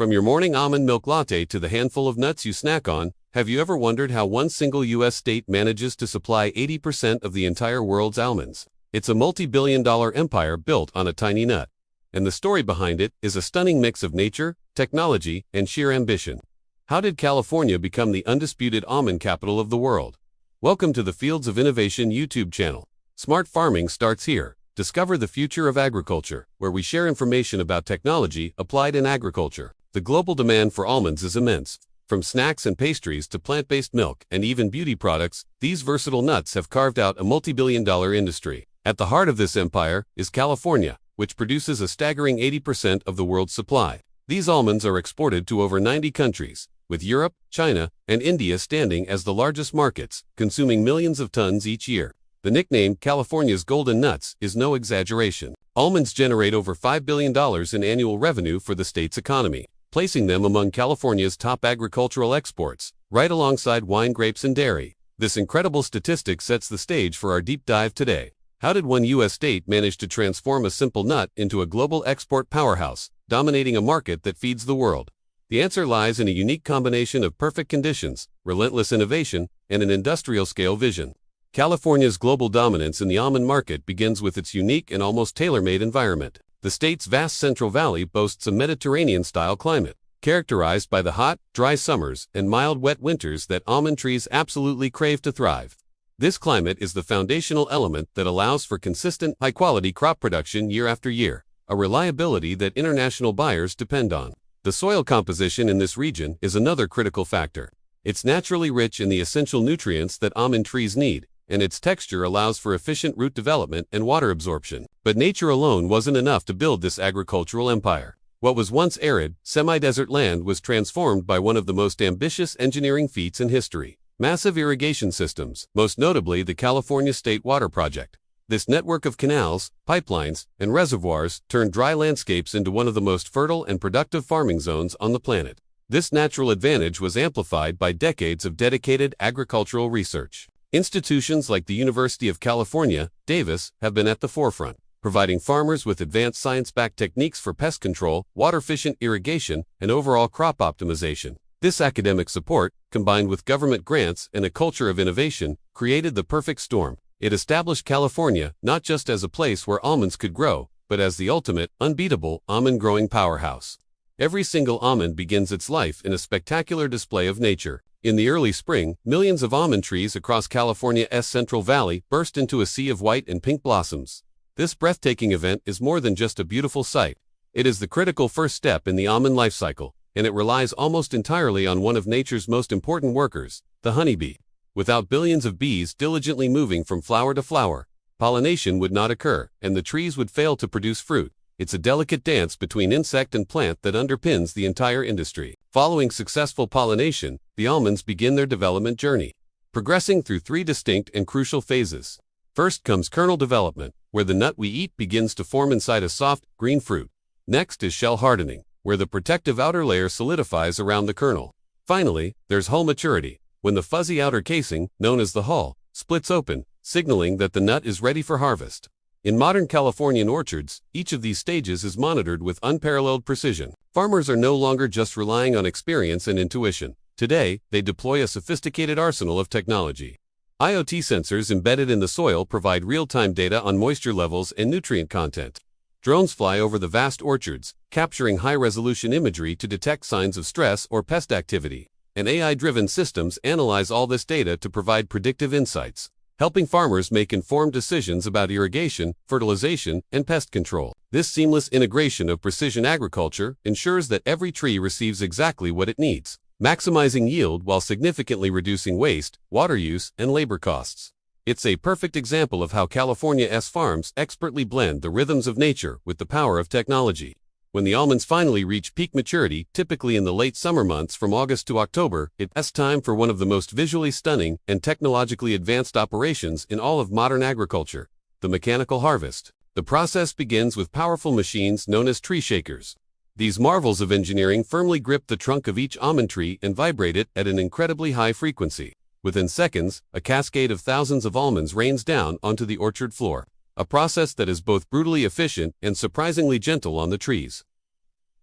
From your morning almond milk latte to the handful of nuts you snack on, have you ever wondered how one single U.S. state manages to supply 80% of the entire world's almonds? It's a multi-billion-dollar empire built on a tiny nut. And the story behind it is a stunning mix of nature, technology, and sheer ambition. How did California become the undisputed almond capital of the world? Welcome to the Fields of Innovation YouTube channel. Smart farming starts here. Discover the future of agriculture, where we share information about technology applied in agriculture. The global demand for almonds is immense. From snacks and pastries to plant-based milk and even beauty products, these versatile nuts have carved out a multi-billion-dollar industry. At the heart of this empire is California, which produces a staggering 80% of the world's supply. These almonds are exported to over 90 countries, with Europe, China, and India standing as the largest markets, consuming millions of tons each year. The nickname California's Golden Nuts is no exaggeration. Almonds generate over $5 billion in annual revenue for the state's economy, placing them among California's top agricultural exports, right alongside wine, grapes, and dairy. This incredible statistic sets the stage for our deep dive today. How did one U.S. state manage to transform a simple nut into a global export powerhouse, dominating a market that feeds the world? The answer lies in a unique combination of perfect conditions, relentless innovation, and an industrial-scale vision. California's global dominance in the almond market begins with its unique and almost tailor-made environment. The state's vast Central Valley boasts a Mediterranean-style climate, characterized by the hot, dry summers and mild, wet winters that almond trees absolutely crave to thrive. This climate is the foundational element that allows for consistent, high-quality crop production year after year, a reliability that international buyers depend on. The soil composition in this region is another critical factor. It's naturally rich in the essential nutrients that almond trees need, and its texture allows for efficient root development and water absorption. But nature alone wasn't enough to build this agricultural empire. What was once arid, semi-desert land was transformed by one of the most ambitious engineering feats in history: massive irrigation systems, most notably the California State Water Project. This network of canals, pipelines, and reservoirs turned dry landscapes into one of the most fertile and productive farming zones on the planet. This natural advantage was amplified by decades of dedicated agricultural research. Institutions like the University of California, Davis, have been at the forefront, providing farmers with advanced science-backed techniques for pest control, water-efficient irrigation, and overall crop optimization. This academic support, combined with government grants and a culture of innovation, created the perfect storm. It established California not just as a place where almonds could grow, but as the ultimate, unbeatable almond-growing powerhouse. Every single almond begins its life in a spectacular display of nature. In the early spring, millions of almond trees across California's Central Valley burst into a sea of white and pink blossoms. This breathtaking event is more than just a beautiful sight. It is the critical first step in the almond life cycle, and it relies almost entirely on one of nature's most important workers, the honeybee. Without billions of bees diligently moving from flower to flower, pollination would not occur, and the trees would fail to produce fruit. It's a delicate dance between insect and plant that underpins the entire industry. Following successful pollination, the almonds begin their development journey, progressing through three distinct and crucial phases. First comes kernel development, where the nut we eat begins to form inside a soft, green fruit. Next is shell hardening, where the protective outer layer solidifies around the kernel. Finally, there's hull maturity, when the fuzzy outer casing, known as the hull, splits open, signaling that the nut is ready for harvest. In modern Californian orchards, each of these stages is monitored with unparalleled precision. Farmers are no longer just relying on experience and intuition. Today, they deploy a sophisticated arsenal of technology. IoT sensors embedded in the soil provide real-time data on moisture levels and nutrient content. Drones fly over the vast orchards, capturing high-resolution imagery to detect signs of stress or pest activity. And AI-driven systems analyze all this data to provide predictive insights, helping farmers make informed decisions about irrigation, fertilization, and pest control. This seamless integration of precision agriculture ensures that every tree receives exactly what it needs, maximizing yield while significantly reducing waste, water use, and labor costs. It's a perfect example of how California's farms expertly blend the rhythms of nature with the power of technology. When the almonds finally reach peak maturity, typically in the late summer months from August to October, it's time for one of the most visually stunning and technologically advanced operations in all of modern agriculture: the mechanical harvest. The process begins with powerful machines known as tree shakers. These marvels of engineering firmly grip the trunk of each almond tree and vibrate it at an incredibly high frequency. Within seconds, a cascade of thousands of almonds rains down onto the orchard floor, a process that is both brutally efficient and surprisingly gentle on the trees.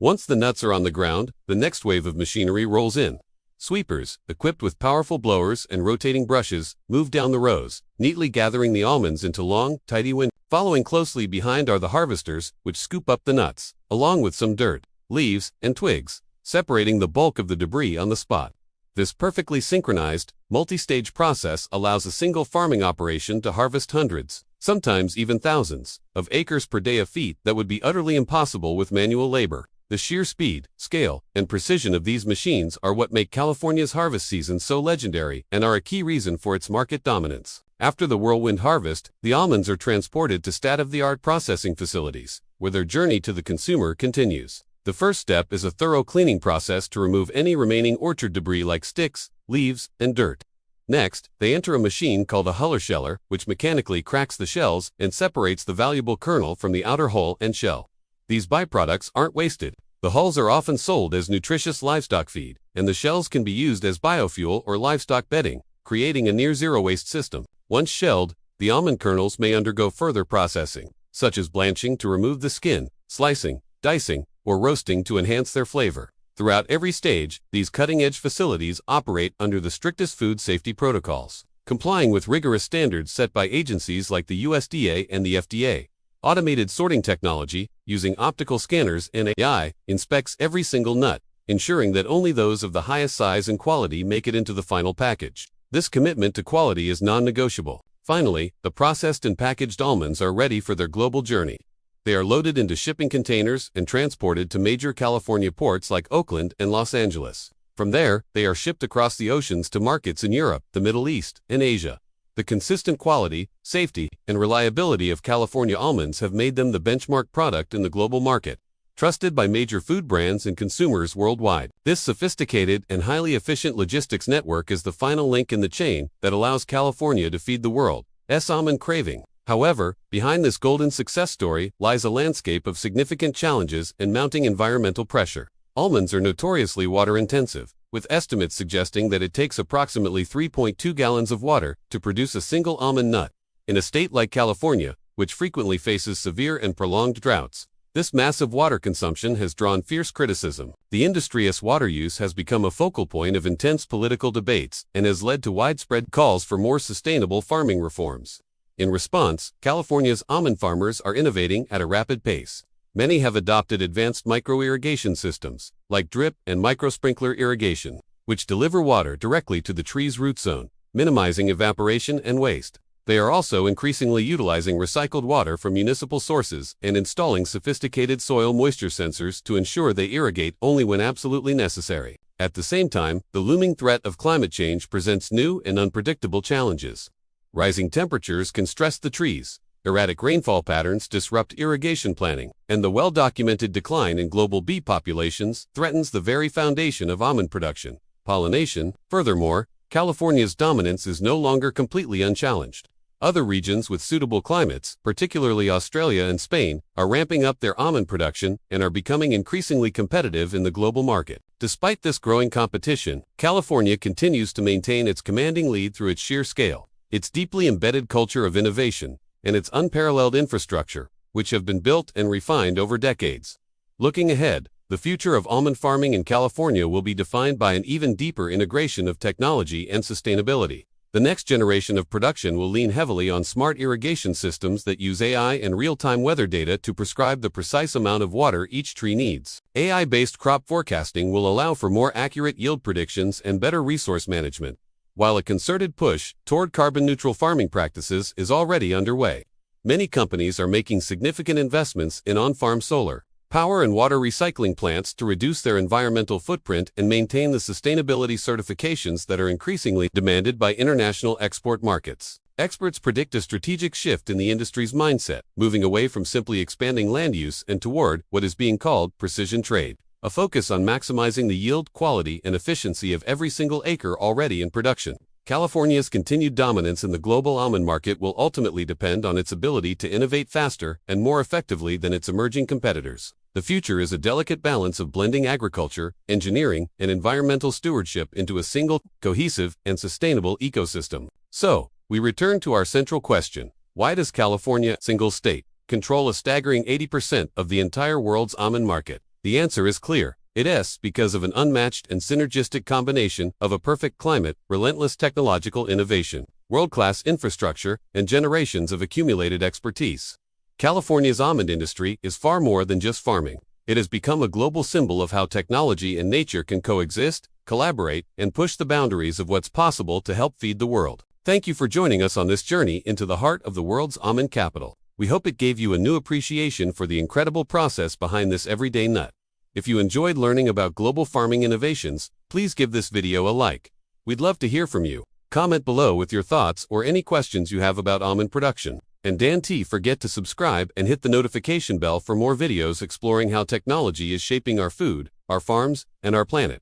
Once the nuts are on the ground, the next wave of machinery rolls in. Sweepers, equipped with powerful blowers and rotating brushes, move down the rows, neatly gathering the almonds into long, tidy windows. Following closely behind are the harvesters, which scoop up the nuts, along with some dirt, leaves, and twigs, separating the bulk of the debris on the spot. This perfectly synchronized, multi-stage process allows a single farming operation to harvest hundreds, sometimes even thousands, of acres per day, a feat that would be utterly impossible with manual labor. The sheer speed, scale, and precision of these machines are what make California's harvest season so legendary and are a key reason for its market dominance. After the whirlwind harvest, the almonds are transported to state-of-the-art processing facilities, where their journey to the consumer continues. The first step is a thorough cleaning process to remove any remaining orchard debris like sticks, leaves, and dirt. Next, they enter a machine called a huller sheller, which mechanically cracks the shells and separates the valuable kernel from the outer hull and shell. These byproducts aren't wasted. The hulls are often sold as nutritious livestock feed, and the shells can be used as biofuel or livestock bedding, creating a near-zero waste system. Once shelled, the almond kernels may undergo further processing, such as blanching to remove the skin, slicing, dicing, or roasting to enhance their flavor. Throughout every stage, these cutting-edge facilities operate under the strictest food safety protocols, complying with rigorous standards set by agencies like the USDA and the FDA. Automated sorting technology, using optical scanners and AI, inspects every single nut, ensuring that only those of the highest size and quality make it into the final package. This commitment to quality is non-negotiable. Finally, the processed and packaged almonds are ready for their global journey. They are loaded into shipping containers and transported to major California ports like Oakland and Los Angeles. From there, they are shipped across the oceans to markets in Europe, the Middle East, and Asia. The consistent quality, safety, and reliability of California almonds have made them the benchmark product in the global market, trusted by major food brands and consumers worldwide. This sophisticated and highly efficient logistics network is the final link in the chain that allows California to feed the world's almond craving. However, behind this golden success story lies a landscape of significant challenges and mounting environmental pressure. Almonds are notoriously water-intensive, with estimates suggesting that it takes approximately 3.2 gallons of water to produce a single almond nut. In a state like California, which frequently faces severe and prolonged droughts, this massive water consumption has drawn fierce criticism. The industry's water use has become a focal point of intense political debates and has led to widespread calls for more sustainable farming reforms. In response, California's almond farmers are innovating at a rapid pace. Many have adopted advanced micro-irrigation systems, like drip and microsprinkler irrigation, which deliver water directly to the tree's root zone, minimizing evaporation and waste. They are also increasingly utilizing recycled water from municipal sources and installing sophisticated soil moisture sensors to ensure they irrigate only when absolutely necessary. At the same time, the looming threat of climate change presents new and unpredictable challenges. Rising temperatures can stress the trees, erratic rainfall patterns disrupt irrigation planning, and the well-documented decline in global bee populations threatens the very foundation of almond production, pollination. Furthermore, California's dominance is no longer completely unchallenged. Other regions with suitable climates, particularly Australia and Spain, are ramping up their almond production and are becoming increasingly competitive in the global market. Despite this growing competition, California continues to maintain its commanding lead through its sheer scale, its deeply embedded culture of innovation, and its unparalleled infrastructure, which have been built and refined over decades. Looking ahead, the future of almond farming in California will be defined by an even deeper integration of technology and sustainability. The next generation of production will lean heavily on smart irrigation systems that use AI and real-time weather data to prescribe the precise amount of water each tree needs. AI-based crop forecasting will allow for more accurate yield predictions and better resource management, while a concerted push toward carbon-neutral farming practices is already underway. Many companies are making significant investments in on-farm solar, power and water recycling plants to reduce their environmental footprint and maintain the sustainability certifications that are increasingly demanded by international export markets. Experts predict a strategic shift in the industry's mindset, moving away from simply expanding land use and toward what is being called precision trade, a focus on maximizing the yield, quality, and efficiency of every single acre already in production. California's continued dominance in the global almond market will ultimately depend on its ability to innovate faster and more effectively than its emerging competitors. The future is a delicate balance of blending agriculture, engineering, and environmental stewardship into a single, cohesive, and sustainable ecosystem. So, we return to our central question: why does California, single state, control a staggering 80% of the entire world's almond market? The answer is clear. It is because of an unmatched and synergistic combination of a perfect climate, relentless technological innovation, world-class infrastructure, and generations of accumulated expertise. California's almond industry is far more than just farming. It has become a global symbol of how technology and nature can coexist, collaborate, and push the boundaries of what's possible to help feed the world. Thank you for joining us on this journey into the heart of the world's almond capital. We hope it gave you a new appreciation for the incredible process behind this everyday nut. If you enjoyed learning about global farming innovations, please give this video a like. We'd love to hear from you. Comment below with your thoughts or any questions you have about almond production. And don't forget to subscribe and hit the notification bell for more videos exploring how technology is shaping our food, our farms, and our planet.